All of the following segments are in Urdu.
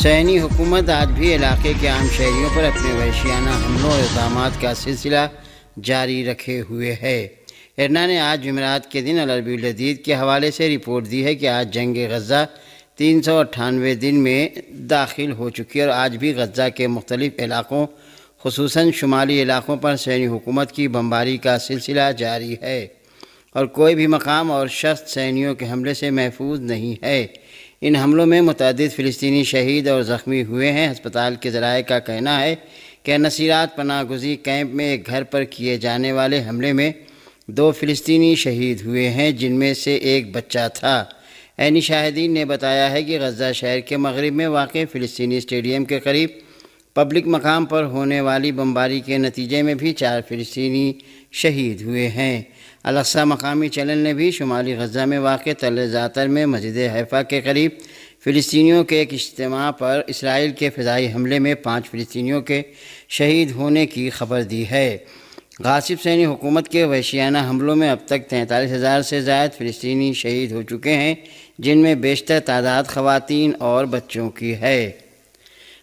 صہیونی حکومت آج بھی علاقے کے عام شہریوں پر اپنے وحشیانہ حملوں اور اقدامات کا سلسلہ جاری رکھے ہوئے ہے۔ ارنا نے آج جمعرات کے دن العربی الجدید کے حوالے سے رپورٹ دی ہے کہ آج جنگ غزہ 398 دن میں داخل ہو چکی ہے اور آج بھی غزہ کے مختلف علاقوں خصوصاً شمالی علاقوں پر صہیونی حکومت کی بمباری کا سلسلہ جاری ہے اور کوئی بھی مقام اور شخص صہیونیوں کے حملے سے محفوظ نہیں ہے۔ ان حملوں میں متعدد فلسطینی شہید اور زخمی ہوئے ہیں۔ ہسپتال کے ذرائع کا کہنا ہے کہ نصیرات پناہ گزین کیمپ میں ایک گھر پر کیے جانے والے حملے میں 2 فلسطینی شہید ہوئے ہیں جن میں سے ایک بچہ تھا۔ عینی شاہدین نے بتایا ہے کہ غزہ شہر کے مغرب میں واقع فلسطینی اسٹیڈیم کے قریب پبلک مقام پر ہونے والی بمباری کے نتیجے میں بھی 4 فلسطینی شہید ہوئے ہیں۔ الاقصی مقامی چینل نے بھی شمالی غزہ میں واقع تل زعتر میں مسجد حیفا کے قریب فلسطینیوں کے ایک اجتماع پر اسرائیل کے فضائی حملے میں 5 فلسطینیوں کے شہید ہونے کی خبر دی ہے۔ غاصب صہیونی حکومت کے وحشیانہ حملوں میں اب تک 43,000 سے زائد فلسطینی شہید ہو چکے ہیں جن میں بیشتر تعداد خواتین اور بچوں کی ہے۔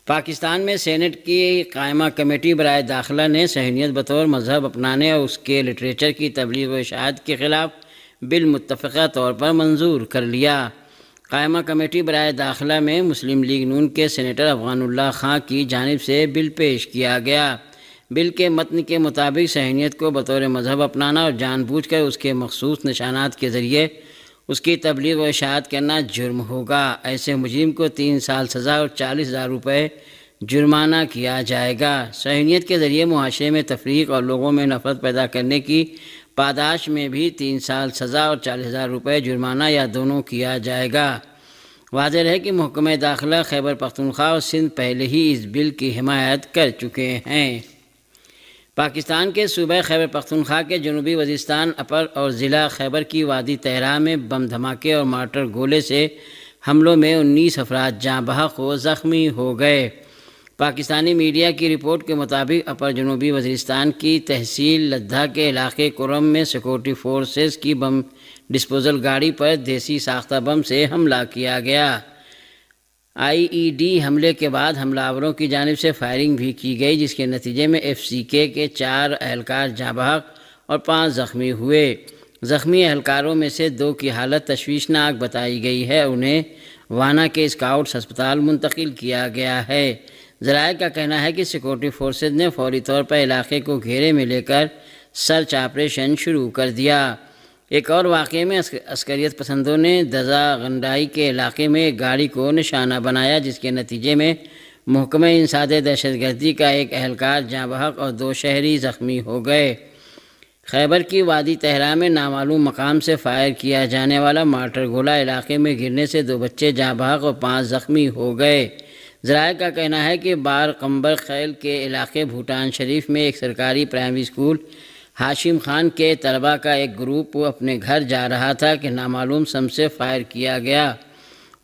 پاکستان میں سینٹ کی قائمہ کمیٹی برائے داخلہ نے صہیونیت بطور مذہب اپنانے اور اس کے لٹریچر کی تبلیغ و اشاعت کے خلاف بل متفقہ طور پر منظور کر لیا۔ قائمہ کمیٹی برائے داخلہ میں مسلم لیگ نون کے سینیٹر افغان اللہ خان کی جانب سے بل پیش کیا گیا۔ بل کے متن کے مطابق صہیونیت کو بطور مذہب اپنانا اور جان بوجھ کر اس کے مخصوص نشانات کے ذریعے اس کی تبلیغ و اشاعت کرنا جرم ہوگا۔ ایسے مجرم کو 3 سال سزا اور 40,000 روپے جرمانہ کیا جائے گا۔ صہیونیت کے ذریعے معاشرے میں تفریق اور لوگوں میں نفرت پیدا کرنے کی پاداش میں بھی 3 سال سزا اور 40,000 روپے جرمانہ یا دونوں کیا جائے گا۔ واضح ہے کہ محکمہ داخلہ خیبر پختونخوا اور سندھ پہلے ہی اس بل کی حمایت کر چکے ہیں۔ پاکستان کے صوبہ خیبر پختونخوا کے جنوبی وزیرستان اپر اور ضلع خیبر کی وادی تہرا میں بم دھماکے اور مارٹر گولے سے حملوں میں 19 افراد جاں بحق و زخمی ہو گئے۔ پاکستانی میڈیا کی رپورٹ کے مطابق اپر جنوبی وزیرستان کی تحصیل لدھا کے علاقے کرم میں سیکورٹی فورسز کی بم ڈسپوزل گاڑی پر دیسی ساختہ بم سے حملہ کیا گیا۔ IED حملے کے بعد حملہ آوروں کی جانب سے فائرنگ بھی کی گئی جس کے نتیجے میں FCK کے 4 اہلکار جاں بحق اور 5 زخمی ہوئے۔ زخمی اہلکاروں میں سے 2 کی حالت تشویشناک بتائی گئی ہے، انہیں وانا کے اسکاؤٹس ہسپتال منتقل کیا گیا ہے۔ ذرائع کا کہنا ہے کہ سیکورٹی فورسز نے فوری طور پر علاقے کو گھیرے میں لے کر سرچ آپریشن شروع کر دیا۔ ایک اور واقعے میں عسکریت پسندوں نے دزا غنڈائی کے علاقے میں ایک گاڑی کو نشانہ بنایا جس کے نتیجے میں محکمہ انسداد دہشت گردی کا ایک اہلکار جاں بحق اور 2 شہری زخمی ہو گئے۔ خیبر کی وادی تہرا میں نامعلوم مقام سے فائر کیا جانے والا مارٹر گولہ علاقے میں گرنے سے 2 بچے جاں بحق اور 5 زخمی ہو گئے۔ ذرائع کا کہنا ہے کہ بار قمبر خیل کے علاقے بھوٹان شریف میں ایک سرکاری پرائمری اسکول ہاشم خان کے طلباء کا ایک گروپ اپنے گھر جا رہا تھا کہ نامعلوم سم سے فائر کیا گیا۔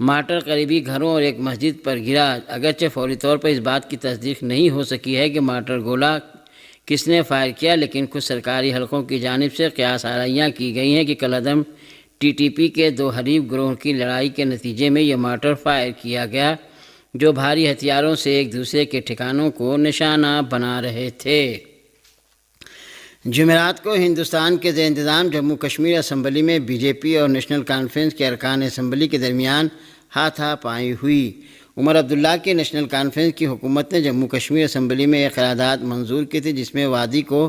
مارٹر قریبی گھروں اور ایک مسجد پر گرا۔ اگرچہ فوری طور پر اس بات کی تصدیق نہیں ہو سکی ہے کہ مارٹر گولہ کس نے فائر کیا، لیکن کچھ سرکاری حلقوں کی جانب سے قیاس آرائیاں کی گئی ہیں کہ کالعدم TTP کے 2 حریف گروہوں کی لڑائی کے نتیجے میں یہ مارٹر فائر کیا گیا جو بھاری ہتھیاروں سے ایک دوسرے کے ٹھکانوں کو نشانہ بنا رہے تھے۔ جمعرات کو ہندوستان کے زیر انتظام جموں کشمیر اسمبلی میں BJP اور نیشنل کانفرنس کے ارکان اسمبلی کے درمیان ہاتھا پائی ہوئی۔ عمر عبداللہ کی نیشنل کانفرنس کی حکومت نے جموں کشمیر اسمبلی میں ایک قرارداد منظور کی تھی جس میں وادی کو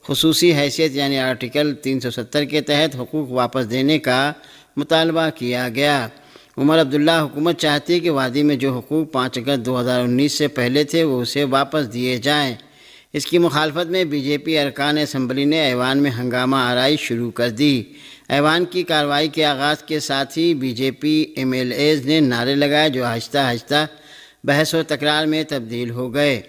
خصوصی حیثیت یعنی آرٹیکل 370 کے تحت حقوق واپس دینے کا مطالبہ کیا گیا۔ عمر عبداللہ حکومت چاہتی ہے کہ وادی میں جو حقوق 5 اگست 2019 سے پہلے تھے وہ اسے واپس دیے جائیں۔ اس کی مخالفت میں BJP ارکان اسمبلی نے ایوان میں ہنگامہ آرائی شروع کر دی۔ ایوان کی کارروائی کے آغاز کے ساتھ ہی BJP MLAs نے نعرے لگائے جو آہستہ آہستہ بحث و تکرار میں تبدیل ہو گئے۔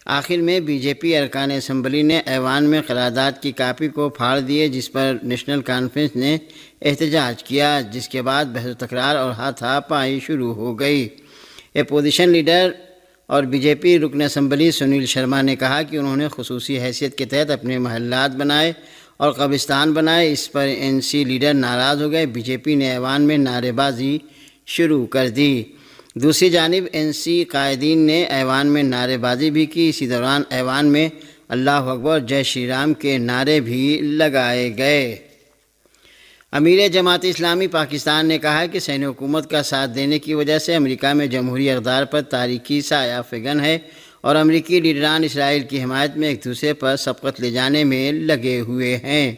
آخر میں BJP ارکان اسمبلی نے ایوان میں قرارداد کی کاپی کو پھاڑ دیے جس پر نیشنل کانفرنس نے احتجاج کیا، جس کے بعد بحث و تکرار اور ہاتھا پائی شروع ہو گئی۔ اپوزیشن لیڈر اور BJP رکن اسمبلی سنیل شرما نے کہا کہ انہوں نے خصوصی حیثیت کے تحت اپنے محلات بنائے اور قبرستان بنائے۔ اس پر NC لیڈر ناراض ہو گئے۔ BJP نے ایوان میں نعرے بازی شروع کر دی۔ دوسری جانب NC قائدین نے ایوان میں نعرے بازی بھی کی۔ اسی دوران ایوان میں اللہ اکبر، جے شری رام کے نعرے بھی لگائے گئے۔ امیر جماعت اسلامی پاکستان نے کہا کہ سینی حکومت کا ساتھ دینے کی وجہ سے امریکہ میں جمہوری اقدار پر تاریکی سایہ فگن ہے اور امریکی لیڈران اسرائیل کی حمایت میں ایک دوسرے پر سبقت لے جانے میں لگے ہوئے ہیں۔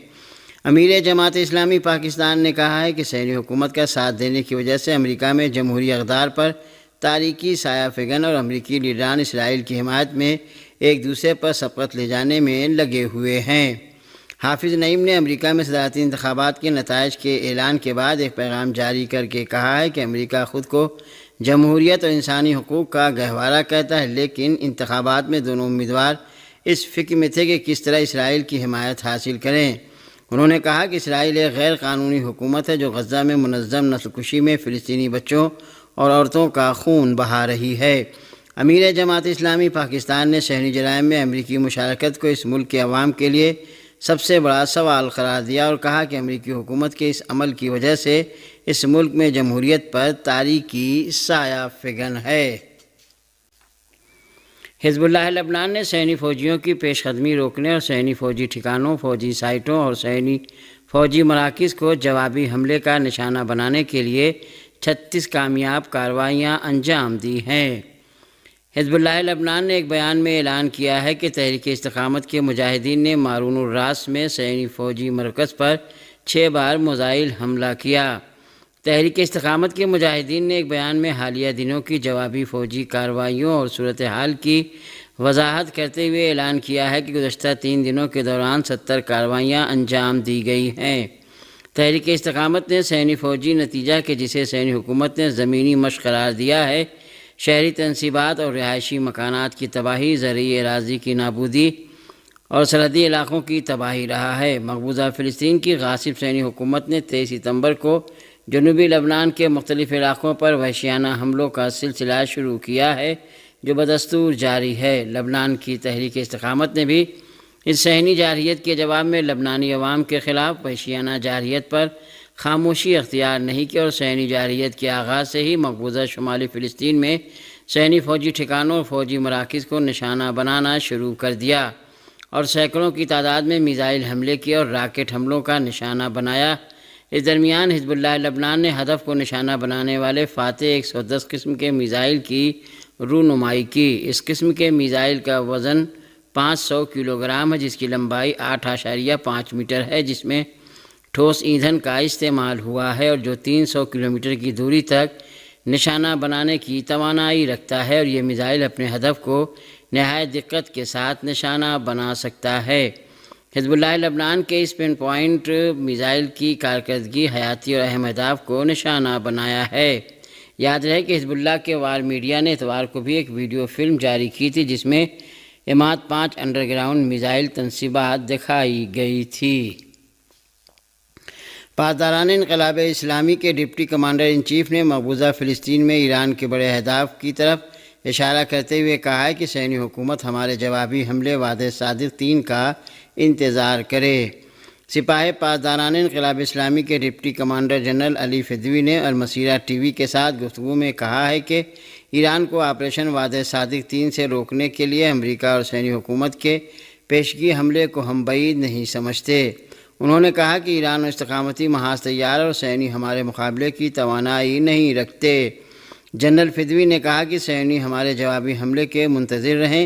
امیر جماعت اسلامی پاکستان نے کہا ہے کہ سینی حکومت کا ساتھ دینے کی وجہ سے امریکہ میں جمہوری اقدار پر تاریکی سایہ فگن اور امریکی لیڈران اسرائیل کی حمایت میں ایک دوسرے پر سبقت لے جانے میں لگے ہوئے ہیں۔ حافظ نعیم نے امریکہ میں صدارتی انتخابات کے نتائج کے اعلان کے بعد ایک پیغام جاری کر کے کہا ہے کہ امریکہ خود کو جمہوریت اور انسانی حقوق کا گہوارہ کہتا ہے، لیکن انتخابات میں دونوں امیدوار اس فکر میں تھے کہ کس طرح اسرائیل کی حمایت حاصل کریں۔ انہوں نے کہا کہ اسرائیل ایک غیر قانونی حکومت ہے جو غزہ میں منظم نسل کشی میں فلسطینی بچوں اور عورتوں کا خون بہا رہی ہے۔ امیر جماعت اسلامی پاکستان نے صہیونی جرائم میں امریکی مشارکت کو اس ملک کے عوام کے لیے سب سے بڑا سوال قرار دیا اور کہا کہ امریکی حکومت کے اس عمل کی وجہ سے اس ملک میں جمہوریت پر تاریکی سایہ فگن ہے۔ حزب اللہ لبنان نے صہیونی فوجیوں کی پیش قدمی روکنے اور صہیونی فوجی ٹھکانوں، فوجی سائٹوں اور صہیونی فوجی مراکز کو جوابی حملے کا نشانہ بنانے کے لیے 36 کامیاب کارروائیاں انجام دی ہیں۔ حزب اللہ لبنان نے ایک بیان میں اعلان کیا ہے کہ تحریک استقامت کے مجاہدین نے مارون الراس میں صہیونی فوجی مرکز پر 6 بار میزائل حملہ کیا۔ تحریک استقامت کے مجاہدین نے ایک بیان میں حالیہ دنوں کی جوابی فوجی کارروائیوں اور صورتحال کی وضاحت کرتے ہوئے اعلان کیا ہے کہ گزشتہ 3 دنوں کے دوران 70 کارروائیاں انجام دی گئی ہیں۔ تحریک استقامت نے صہیونی فوجی نتیجہ کہ جسے صہیونی حکومت نے زمینی مشق قرار دیا ہے، شہری تنصیبات اور رہائشی مکانات کی تباہی، زرعی اراضی کی نابودی اور سرحدی علاقوں کی تباہی رہا ہے۔ مقبوضہ فلسطین کی غاصب صہیونی حکومت نے 23 ستمبر کو جنوبی لبنان کے مختلف علاقوں پر وحشیانہ حملوں کا سلسلہ شروع کیا ہے جو بدستور جاری ہے۔ لبنان کی تحریک استقامت نے بھی اس صہیونی جارحیت کے جواب میں لبنانی عوام کے خلاف وحشیانہ جارحیت پر خاموشی اختیار نہیں کی اور صہیونی جارحیت کے آغاز سے ہی مقبوضہ شمالی فلسطین میں صہیونی فوجی ٹھکانوں اور فوجی مراکز کو نشانہ بنانا شروع کر دیا اور سینکڑوں کی تعداد میں میزائل حملے کیے اور راکٹ حملوں کا نشانہ بنایا۔ اس درمیان حزب اللہ لبنان نے ہدف کو نشانہ بنانے والے فاتح 110 قسم کے میزائل کی رونمائی کی۔ اس قسم کے میزائل کا وزن 500 کلوگرام ہے، جس کی لمبائی 8.5 میٹر ہے، جس میں ٹھوس ایندھن کا استعمال ہوا ہے اور جو 300 کلومیٹر کی دوری تک نشانہ بنانے کی توانائی رکھتا ہے، اور یہ میزائل اپنے ہدف کو نہایت دقت کے ساتھ نشانہ بنا سکتا ہے۔ حزب اللہ لبنان کے اس پن پوائنٹ میزائل کی کارکردگی حیاتی اور اہم اہداف کو نشانہ بنایا ہے۔ یاد رہے کہ حزب اللہ کے وار میڈیا نے اتوار کو بھی ایک ویڈیو فلم جاری کی تھی جس میں عماد 5 انڈر گراؤنڈ میزائل تنصیبات دکھائی گئی تھی۔ پاسداران انقلاب اسلامی کے ڈپٹی کمانڈر ان چیف نے مقبوضہ فلسطین میں ایران کے بڑے اہداف کی طرف اشارہ کرتے ہوئے کہا ہے کہ صہیونی حکومت ہمارے جوابی حملے وعدہ صادق 3 کا انتظار کرے۔ سپاہ پاسداران انقلاب اسلامی کے ڈپٹی کمانڈر جنرل علی فدوی نے المسیرہ ٹی وی کے ساتھ گفتگو میں کہا ہے کہ ایران کو آپریشن وعدہ صادق 3 سے روکنے کے لیے امریکہ اور صہیونی حکومت کے پیشگی حملے کو ہم بعید نہیں سمجھتے۔ انہوں نے کہا کہ ایران و استقامتی محاذ تیار اور صہیونی ہمارے مقابلے کی توانائی نہیں رکھتے۔ جنرل فدوی نے کہا کہ صہیونی ہمارے جوابی حملے کے منتظر رہیں۔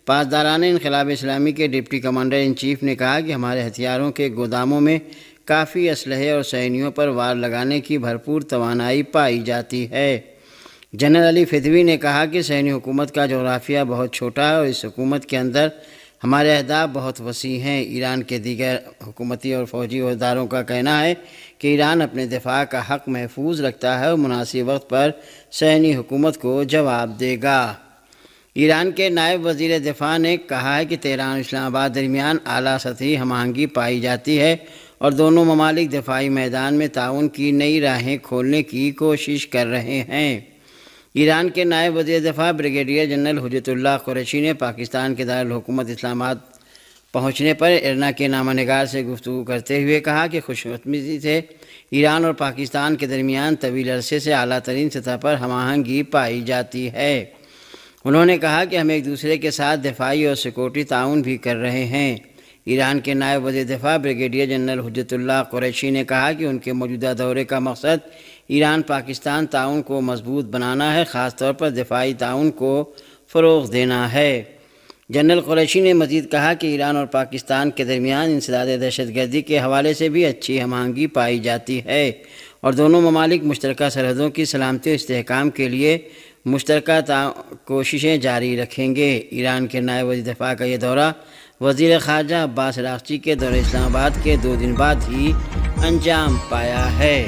پاسداران انقلاب اسلامی کے ڈپٹی کمانڈر ان چیف نے کہا کہ ہمارے ہتھیاروں کے گوداموں میں کافی اسلحے اور صہیونیوں پر وار لگانے کی بھرپور توانائی پائی جاتی ہے۔ جنرل علی فدوی نے کہا کہ صہیونی حکومت کا جغرافیہ بہت چھوٹا ہے اور اس حکومت کے اندر ہمارے اہداف بہت وسیع ہیں۔ ایران کے دیگر حکومتی اور فوجی عہدیداروں کا کہنا ہے کہ ایران اپنے دفاع کا حق محفوظ رکھتا ہے اور مناسب وقت پر صہیونی حکومت کو جواب دے گا۔ ایران کے نائب وزیر دفاع نے کہا ہے کہ تہران اور اسلام آباد درمیان اعلیٰ سطحی ہم آہنگی پائی جاتی ہے اور دونوں ممالک دفاعی میدان میں تعاون کی نئی راہیں کھولنے کی کوشش کر رہے ہیں۔ ایران کے نائب وزیر دفاع بریگیڈیئر جنرل حجت اللہ قریشی نے پاکستان کے دارالحکومت اسلام آباد پہنچنے پر ارنا کے نامہ نگار سے گفتگو کرتے ہوئے کہا کہ خوش قسمتی سے ایران اور پاکستان کے درمیان طویل عرصے سے اعلیٰ ترین سطح پر ہم آہنگی پائی جاتی ہے۔ انہوں نے کہا کہ ہم ایک دوسرے کے ساتھ دفاعی اور سیکورٹی تعاون بھی کر رہے ہیں۔ ایران کے نائب وزیر دفاع بریگیڈیئر جنرل حجت اللہ قریشی نے کہا کہ ان کے موجودہ دورے کا مقصد ایران پاکستان تعاون کو مضبوط بنانا ہے، خاص طور پر دفاعی تعاون کو فروغ دینا ہے۔ جنرل قریشی نے مزید کہا کہ ایران اور پاکستان کے درمیان انسداد دہشت گردی کے حوالے سے بھی اچھی ہم آہنگی پائی جاتی ہے اور دونوں ممالک مشترکہ سرحدوں کی سلامتی و استحکام کے لیے مشترکہ کوششیں جاری رکھیں گے۔ ایران کے نائب وزیر دفاع کا یہ دورہ وزیر خارجہ عباس عراقچی کے دورہ اسلام آباد کے 2 دن بعد ہی انجام پایا ہے۔